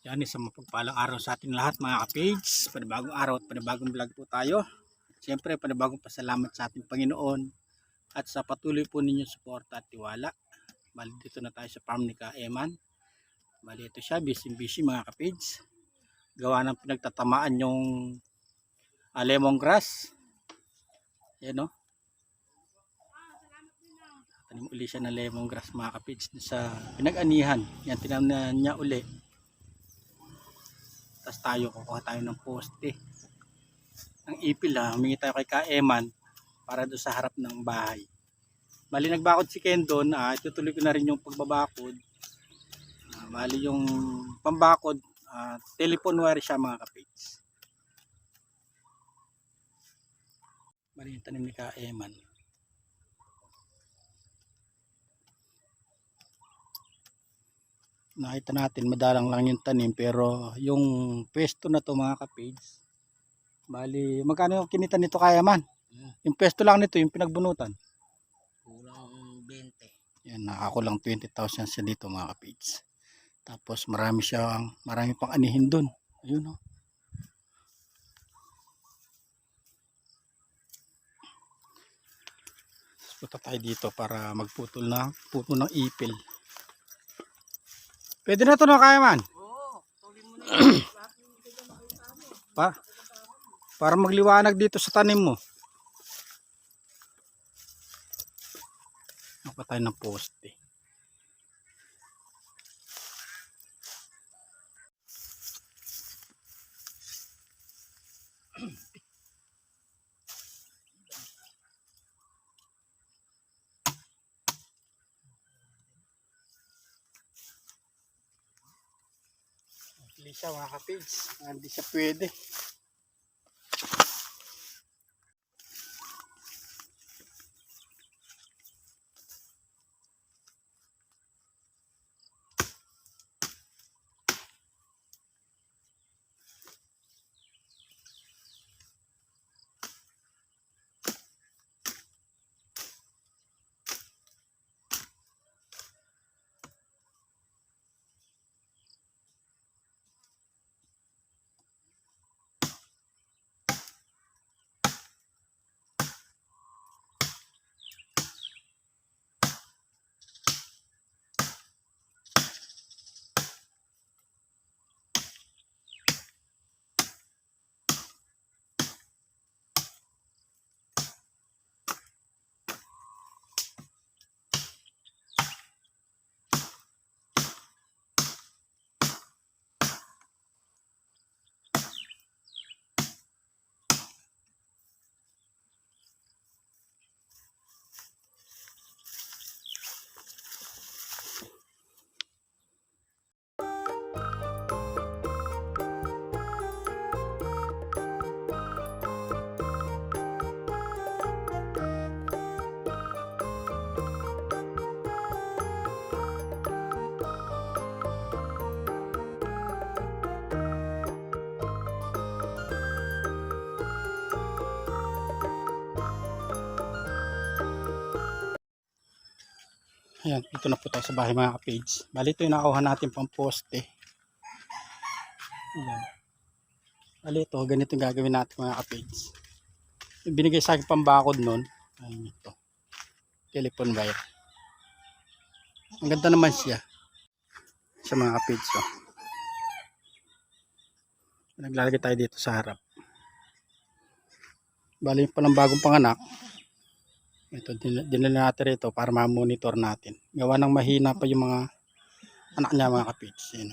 Yan, isang mapagpalang araw sa ating lahat mga ka-page. Panibagong araw at panibagong vlog po tayo. Siyempre, panibagong pasalamat sa ating Panginoon at sa patuloy po ninyong suporta at tiwala. Bali, dito na tayo sa farm ni Ka-Eman. Bali, ito siya, busy mga ka-page. Gawa ng pinagtatamaan yung lemongrass. Yan o. Tanim uli siya ng lemongrass mga ka-page sa pinag-anihan. Yan, tinamnan niya uli. Tapos tayo, kukuha tayo ng poste. Ang ipil humingi tayo kay Ka-Eman para doon sa harap ng bahay. Bali nagbakod si Ken doon, itutuloy ko na rin yung pagbabakod. Bali yung pambakod, telephone wire siya mga kapits. Bali yung tanim ni Ka-Eman. Nakita natin madalang lang yung tanim, pero yung pwesto na to mga kapits, bali magkano yung kinita nito Ka-Eman? Yung pwesto lang nito, yung pinagbunutan. Kulang 20. Yan, nakakulang 20,000 siya dito mga kapits. Tapos marami pang anihin doon. Ayun o. Punta tayo dito para magputol ng ipil. Pwede na to no Ka-Eman? Oo, tuloy mo na Para magliwanag dito sa tanim mo. Nakapa tayo ng poste. Hindi siya mga ka-pigs. Hindi siya pwede. Ayan, dito na po tayo sa bahay mga ka-page. Bali ito yung nakuha natin pang poste. Ayan. Bali ito, ganito yung gagawin natin mga ka-page. Yung binigay sa akin pambakod nun, ayun ito. Telephone wire. Ang ganda naman siya. Sa mga ka-page. Oh. Naglalagay tayo dito sa harap. Bali yung palang bagong panganak. Ito, dinala natin ito para ma-monitor natin. Gawa ng mahina pa yung mga anak niya mga kapits. Yun.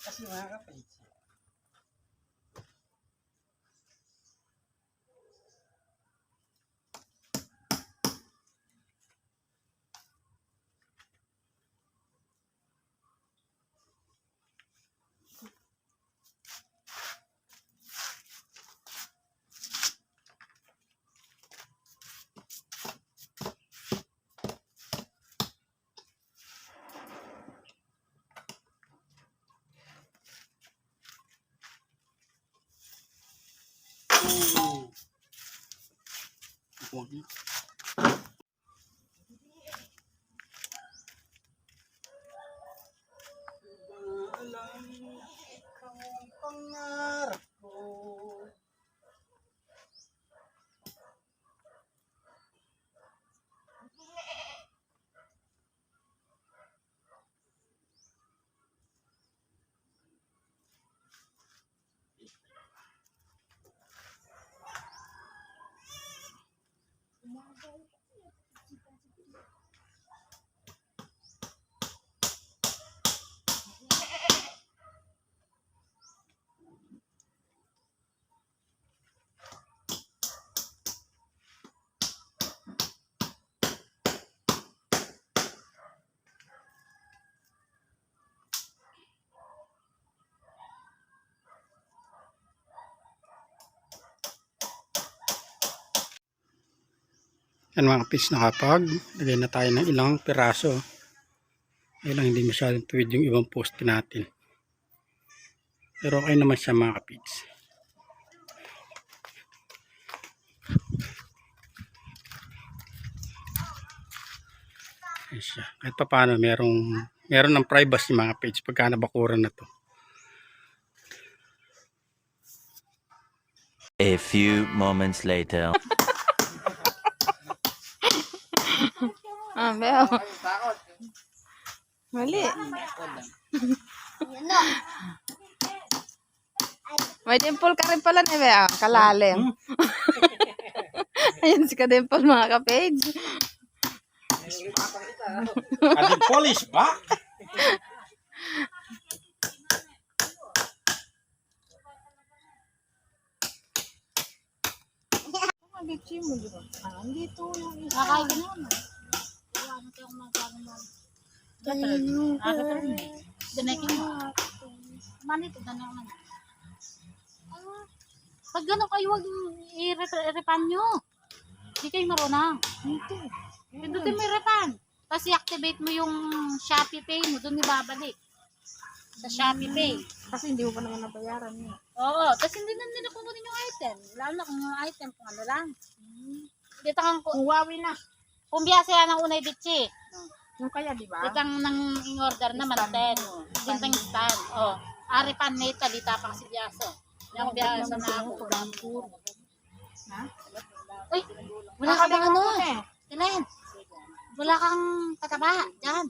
Kasi mga kapage. Huwag na. Alam ikaw ang pangarap ko. Yan mga kapis, lagay na tayo ng ilang piraso. Ay lang, hindi masyadong tuwid yung ibang poste natin. Pero okay naman siya mga kapis. Ayan siya. Kahit pa paano, meron ng privacy mga kapis pagka nabakuran na to. A few moments later. Beo. Mali. May dimple ka rin pala ni Beo. Kalalim. Ayan si ka-dimple mga ka-page. Ading polish ba? Kakain ka naman. Ano kayo magkakamal? Danakin mo. Manito, danakin mo. Pag gano'n kayo, huwag i-repan nyo. Hindi kayo marunong. Pindutin mo i-repan. Tapos i-activate mo yung Shopee Pay mo. Doon ibabalik. Sa Shopee Pay. Kasi hindi mo pa naman nabayaran niya. Oo. Tapos hindi na nila kukunin yung item. Lalo na kung yung item, kung ano lang. Dito kang Huawei na. kung biyasa yan ang unay bitsi. Yung kaya, di ba? Dito nang in-order naman 10. Bintang stand. Oh. Ari pan neta dita pang si biyaso. Yung biyaso na ako. Ha? Uy, wala ka bang ano? Tilen. Wala kang kataba. Diyan.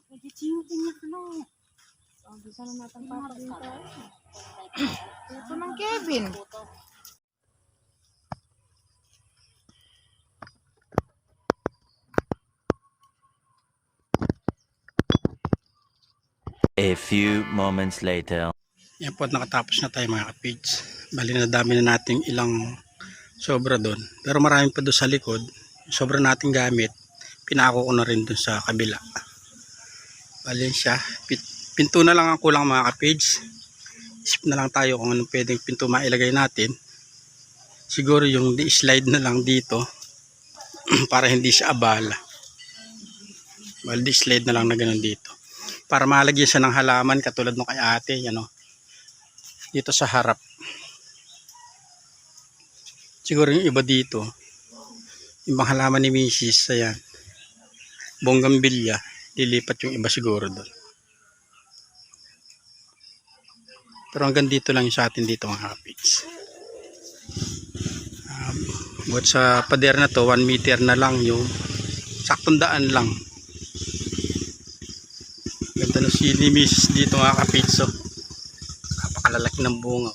Pwede siyo din yung ano. Bisa na natin papagin ito ng Kevin. A few moments later. Yan po at nakatapos na tayo mga kapage. Bali na dami na nating ilang sobra doon. Pero marami pa doon sa likod. Sobra nating gamit. Pinako ko na rin doon sa kabila. Bali siya. Pinto na lang ang kulang mga kapage. Isip na lang tayo kung anong pwedeng pinto mailagay natin. Siguro yung di-slide na lang dito. Para hindi siya abala. Bali di-slide na lang na ganun dito. Para malagyan siya ng halaman katulad ng kay ate. Yan o. Dito sa harap. Siguro yung iba dito. Ibang halaman ni Mrs. Ayan. Bonggambilya. Lilipat yung iba siguro doon. Pero hanggang dito lang yung sa atin dito mga kapits. Buat sa pader na to 1 meter na lang yung saktong daan lang. Ganda na si Mrs. dito mga kapits. So, napakalalaki ng bunga.